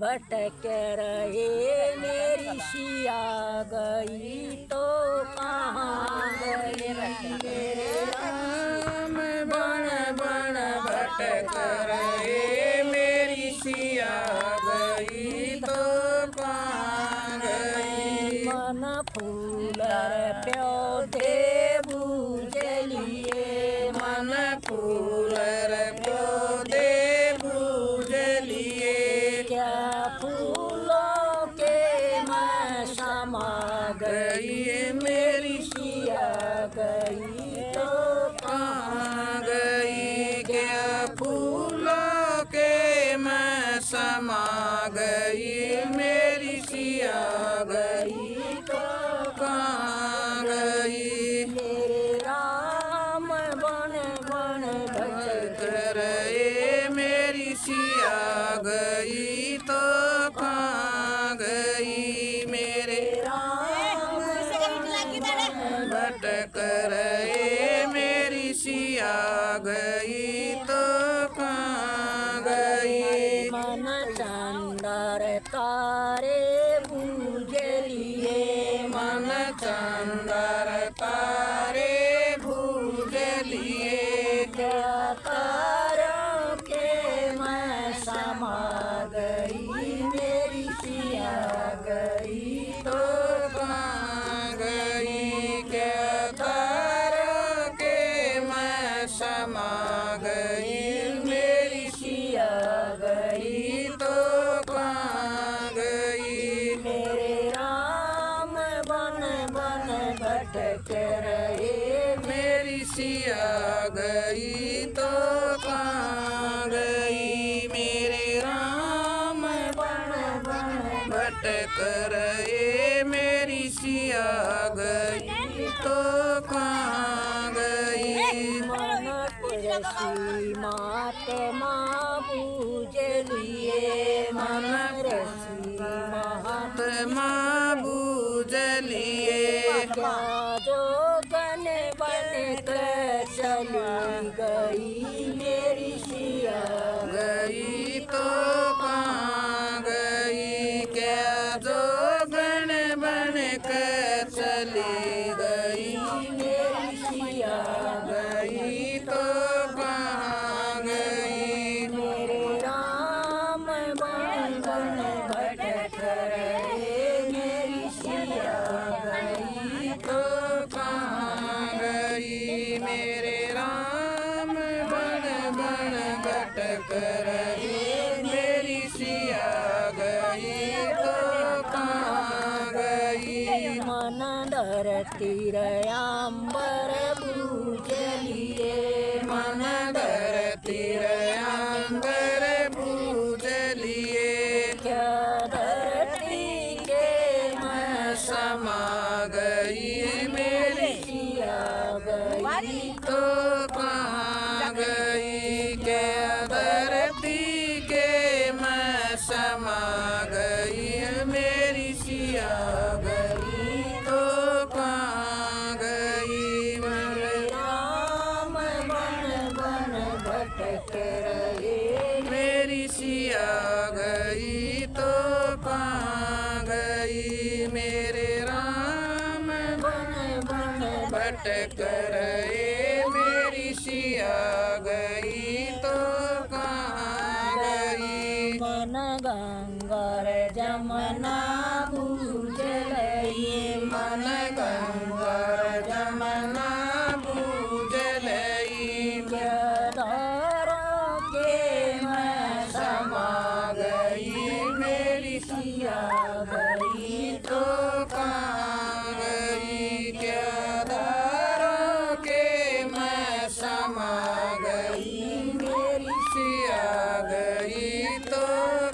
भटक रहे मेरी सिया गई तो कहाँ गई मेरे राम बन बन भटक रहे मेरी सिया गई तो कहाँ गई। मन फूल प्योते भूजलिए मन फूल प्योते भूजलिए क्या फूलों के मैं समा गई मेरी सिया गई तो कहाँ गई। क्या फूलों के मैं समा गई मेरी सिया गई तो कहाँ गई। मेरे राम बन बन भटक रहे मेरी सिया गई तो कहाँ गई। मेरे भटक रहे मेरी सिया गई तो कहाँ गई। मन चंदर तारे भूजलिए मन चंदर तारे भूजलिए क्या तारों के मैं समा गई मेरी सिया गई तो कहाँ गई। क्या तारों के मैं समा गई मेरी सिया गई तो कहाँ गई। मेरे राम बन बन भटक रहे मेरी सिया गई तो कहाँ गई। मेरे राम बन बन भटक रहे मेरी सिया गई तो कहाँ गई। मन रसी महात्मा पूजलिए मन रसी महात्मा बूझलिए क्या जोगन बन कर चली गई मेरी सिया गई तो कहाँ गई। क्या जोगन बन कर चली गई मेरी सिया गई तो कहाँ गई। मेरे राम बन बन भटक रहे मेरी सिया गई तो कहाँ गई। मेरे राम बन बन भटक रहे मेरी सिया गई तो कहाँ गई। मन धरती अंबर भूजलिए मन धरती अंबर भूजलिए क्या धरती के मैं समा गई मेरी सिया गई तो कहाँ गई। क्या धरती के मैं समा गई मेरी सिया गई तो कहाँ गई। मेरे राम बन बन भटक रहे मेरी सिया गई तो कहाँ गई। मेरे राम बन बन भटक रहे मेरी सिया गई तो कहाँ गई। मन गंगर जमना भूजलिए मन गंगर जमना बूझलई धारों के मैं समा गई मेरी सिया गई तो कहाँ गई। क्या धारों के मैं समा गई मेरी सिया गई तो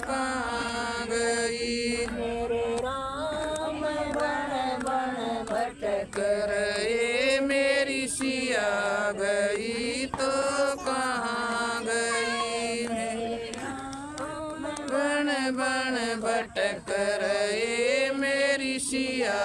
कहाँ गई। मेरे राम बन बन भटक रहे मेरी सिया गई तो कहाँ गई। बन बन भटक रहे मेरी सिया